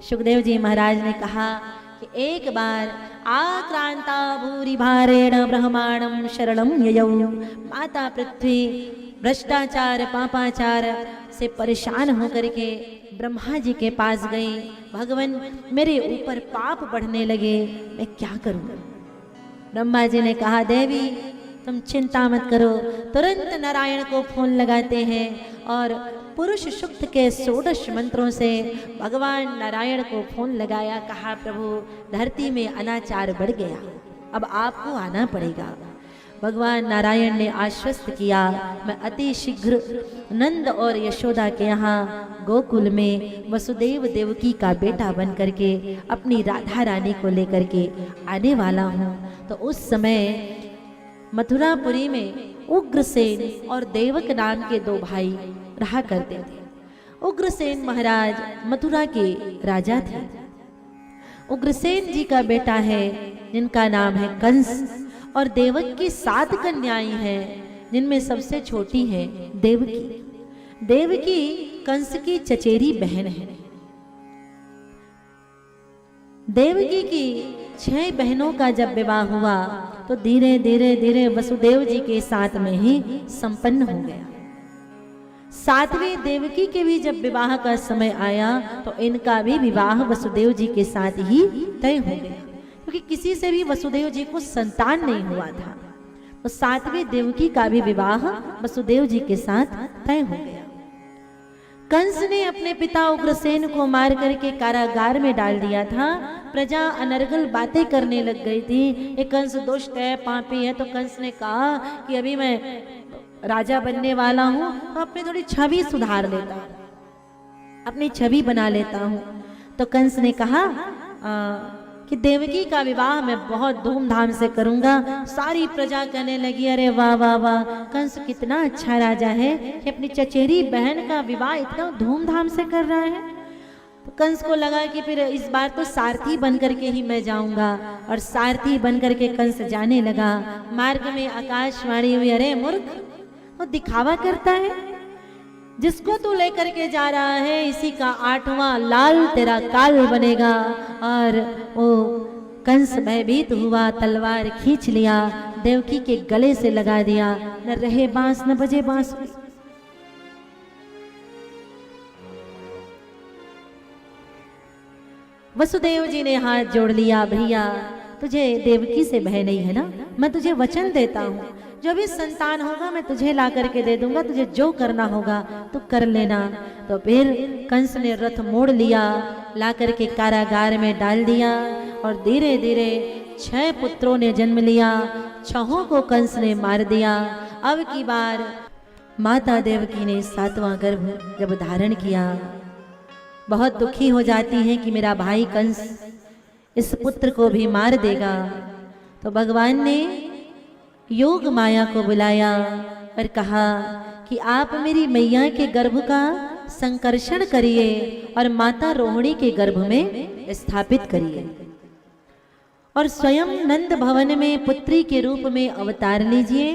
सुखदेव जी महाराज ने कहा कि एक बार आक्रांता भूरि भारेण ब्रह्मांडं शरणं ययौ। माता पृथ्वी भ्रष्टाचार पापाचार से परेशान होकर के ब्रह्मा जी के पास गई। भगवान मेरे ऊपर पाप बढ़ने लगे, मैं क्या करूं? ब्रह्मा जी ने कहा देवी तुम चिंता मत करो। तुरंत नारायण को फोन लगाते हैं और पुरुष सूक्त के 16 मंत्रों से भगवान नारायण को फोन लगाया। कहा प्रभु धरती में अनाचार बढ़ गया, अब आपको आना पड़ेगा। भगवान नारायण ने आश्वस्त किया मैं अति शीघ्र नंद और यशोदा के यहाँ गोकुल में वसुदेव देवकी का बेटा बन करके अपनी राधा रानी को लेकर के आने वाला हूँ। तो उस समय मथुरापुरी में उग्रसेन और देवक नाम के 2 भाई रहा करते थे। उग्रसेन महाराज मथुरा के राजा थे। उग्रसेन जी का बेटा है जिनका नाम है कंस, और देवक की 7 कन्याएं हैं जिनमें सबसे छोटी है देवकी। देवकी कंस की चचेरी बहन है। देवकी की 6 बहनों का जब विवाह हुआ तो धीरे धीरे धीरे वसुदेव जी के साथ में ही संपन्न हो गया। 7वीं देवकी के भी जब विवाह का समय आया तो इनका भी विवाह वसुदेव जी के साथ ही तय हो गया, क्योंकि किसी से भी वसुदेव जी को संतान नहीं हुआ था। तो 7वीं देवकी का भी विवाह वसुदेव जी के साथ तय हो गया। कंस ने अपने पिता उग्रसेन को मार करके कारागार में डाल दिया था। प्रजा अनर्गल बातें करने लग गई थी, ये कंस दुष्ट है पापी है। तो कंस ने कहा कि अभी मैं राजा बनने वाला हूँ तो अपनी थोड़ी छवि सुधार लेता हूँ, अपनी छवि बना लेता हूँ। तो कंस ने कहा कि देवकी का विवाह मैं बहुत धूमधाम से करूंगा। सारी प्रजा कहने लगी अरे वाह वाह वाह, कंस कितना अच्छा राजा है कि अपनी चचेरी बहन का विवाह इतना धूमधाम से कर रहा है। तो कंस को लगा कि फिर इस बार तो सारथी बन करके ही मैं जाऊंगा, और सारथी बन करके कंस जाने लगा। मार्ग में आकाशवाणी हुई अरे मूर्ख, वो दिखावा करता है, जिसको तू लेकर के जा रहा है इसी का 8वां लाल तेरा काल बनेगा। और वो कंस भयभीत हुआ, तलवार खींच लिया, देवकी के गले से लगा दिया। न रहे बांस न बजे बांसुरी। वसुदेव जी ने हाथ जोड़ लिया, भैया तुझे देवकी से भय नहीं है ना, मैं तुझे वचन देता हूँ जो भी संतान होगा मैं तुझे ला करके दे दूंगा, तुझे जो करना होगा तो कर लेना। तो फिर कंस ने रथ मोड़ लिया, ला करके कारागार में डाल दिया, और धीरे धीरे 6 पुत्रों ने जन्म लिया। 6 को कंस ने मार दिया। अब की बार माता देवकी ने 7वां गर्भ जब धारण किया, बहुत दुखी हो जाती हैं कि मेरा भाई कंस इस पुत्र को भी मार देगा। तो भगवान ने योग माया को बुलाया और कहा कि आप मेरी मैया के गर्भ का संकर्षण करिए और माता रोहिणी के गर्भ में स्थापित करिए, और स्वयं नंद भवन में पुत्री के रूप में अवतार लीजिए।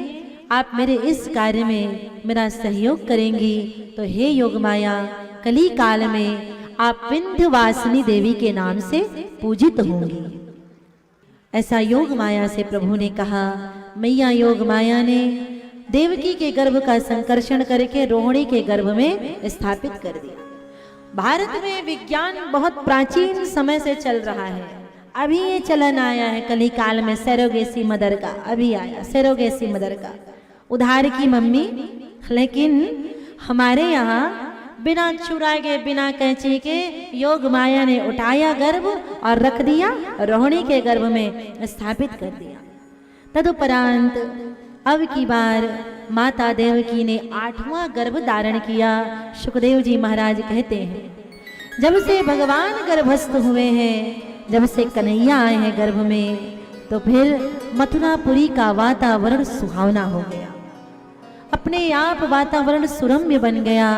आप मेरे इस कार्य में मेरा सहयोग करेंगी तो हे योग माया, कली काल में आप विंध्यवासिनी देवी के नाम से पूजित होंगी। ऐसा योग माया से प्रभु ने कहा। मैया योग माया ने देवकी के गर्भ का संकर्षण करके रोहिणी के गर्भ में स्थापित कर दिया। भारत में विज्ञान बहुत प्राचीन समय से चल रहा है, अभी ये चलन आया है कली काल में सैरोगेसी मदर का, अभी आया सैरोगेसी मदर का, उधार की मम्मी। लेकिन हमारे यहाँ बिना चुराए बिना कैंची के योग माया ने उठाया गर्भ और रख दिया, रोहिणी के गर्भ में स्थापित कर दिया। तदुपरांत अब की बार माता देवकी ने 8वां गर्भ धारण किया। सुखदेव जी महाराज कहते हैं जब से भगवान गर्भस्थ हुए हैं, जब से कन्हैया आए हैं गर्भ में, तो फिर मथुरापुरी का वातावरण सुहावना हो गया। अपने आप वातावरण सुरम्य बन गया।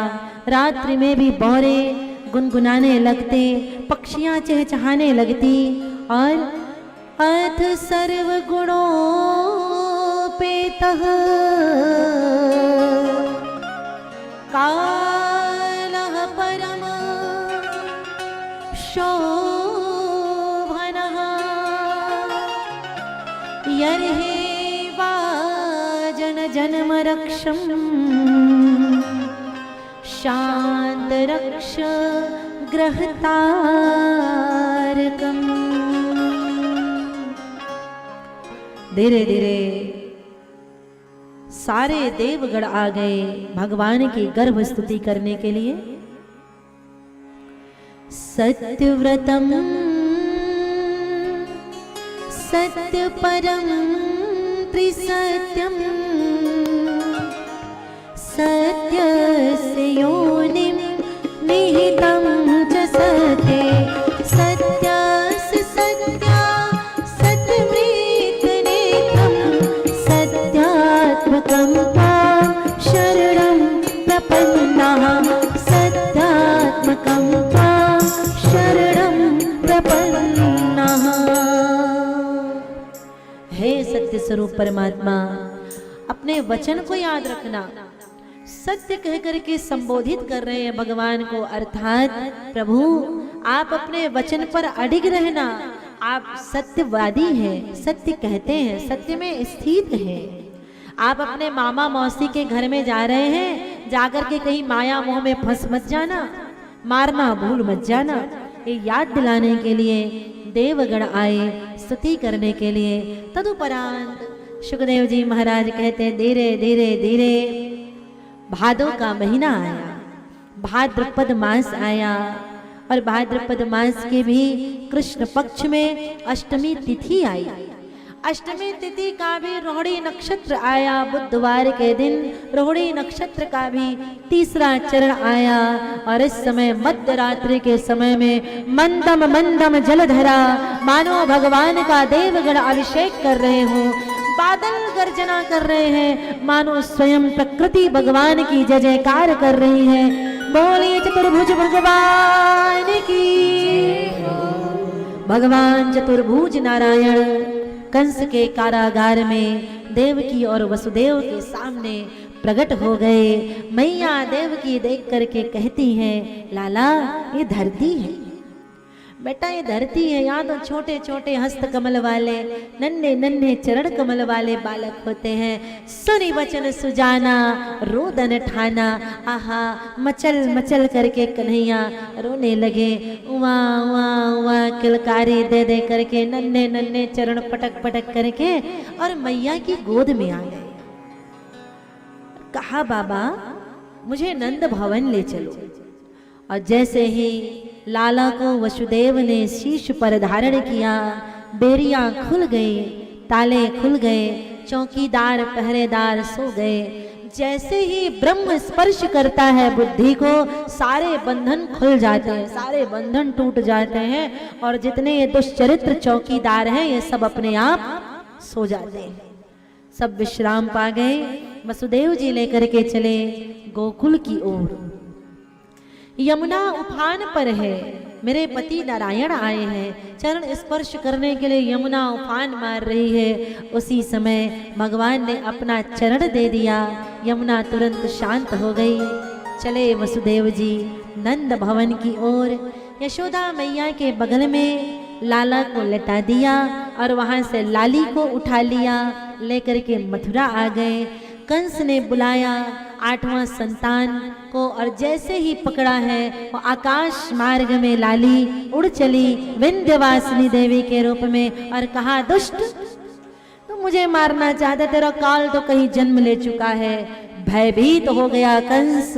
रात्रि में भी बौरे गुनगुनाने लगते, पक्षियां चहचहाने लगती, और अथ सर्वगुणों पेतः कालः परम शोभनः यर्हि वाजन जन्म रक्षम् शांत रक्ष ग्रहतारकम्। धीरे धीरे सारे देवगण आ गए भगवान की गर्भ स्तुति करने के लिए। सत्यव्रतम सत्यपरम त्रिसत्यम सत्यस्य योनिं निहितं च सत्ये सत्यस्य सत्या सत्यमृतनेत्रं सत्यात्मकं त्वां शरणं प्रपन्नाः सत्यात्मकं त्वां शरणं प्रपन्नाः। हे सत्य स्वरूप परमात्मा, अपने वचन को याद रखना। सत्य कह करके संबोधित कर रहे हैं भगवान को, अर्थात प्रभु आप अपने वचन पर अडिग रहना। आप सत्यवादी हैं, सत्य कहते हैं, सत्य में स्थित हैं। आप अपने मामा मौसी के घर में जा रहे हैं, जाकर के कहीं माया मोह में फंस मत जाना, मारना भूल मत जाना। ये याद दिलाने के लिए देवगण आए स्तुति करने के लिए। तदुपरांत सुखदेव जी महाराज कहते हैं धीरे धीरे धीरे भादो का महीना आया, भाद्रपद मास आया और भाद्रपद मास के भी कृष्ण पक्ष में अष्टमी तिथि आई। अष्टमी तिथि का भी रोहिणी नक्षत्र आया, बुधवार के दिन रोहिणी नक्षत्र का भी तीसरा चरण आया। और इस समय मध्य रात्रि के समय में मंदम मंदम जलधरा मानो भगवान का देवगण अभिषेक कर रहे हो, बादल गर्जना कर रहे हैं, मानो स्वयं प्रकृति भगवान की जय जयकार कर रही है। बोलिए चतुर्भुज भगवान की। भगवान चतुर्भुज नारायण कंस के कारागार में देवकी और वसुदेव के सामने प्रकट हो गए। मैया देवकी देख करके कहती हैं, लाला ये धरती है बेटा, ये धरती है। यहाँ तो छोटे छोटे हस्त कमल वाले नन्हे नन्हे चरण कमल वाले बालक होते हैं। सुनी वचन सुजाना रोदन ठाना, आहा मचल मचल करके कन्हैया रोने लगे। उवा उवा उवा किलकारी दे दे करके नन्हे नन्हे चरण पटक पटक करके और मैया की गोद में आ गए। कहा बाबा मुझे नंद भवन ले चलो। और जैसे ही लाला को वसुदेव ने शीश पर धारण किया, बेरियां खुल गई, ताले खुल गए, चौकीदार पहरेदार सो गए। जैसे ही ब्रह्म स्पर्श करता है बुद्धि को, सारे बंधन खुल जाते हैं, सारे बंधन टूट जाते हैं और जितने ये दुष्चरित्र चौकीदार हैं ये सब अपने आप सो जाते हैं। सब विश्राम पा गए। वसुदेव जी लेकर के चले गोकुल की ओर। यमुना उफान पर है, मेरे पति नारायण आए हैं, चरण स्पर्श करने के लिए यमुना उफान मार रही है। उसी समय भगवान ने अपना चरण दे दिया, यमुना तुरंत शांत हो गई। चले वसुदेव जी नंद भवन की ओर। यशोदा मैया के बगल में लाला को लेटा दिया और वहां से लाली को उठा लिया, लेकर के मथुरा आ गए। कंस ने बुलाया 8वां संतान को और जैसे ही पकड़ा है वो आकाश मार्ग में लाली उड़ चली विंध्यवासिनी देवी के रूप में और कहा, दुष्ट तो मुझे मारना चाहता, तेरा काल तो कहीं जन्म ले चुका है। भयभीत हो गया कंस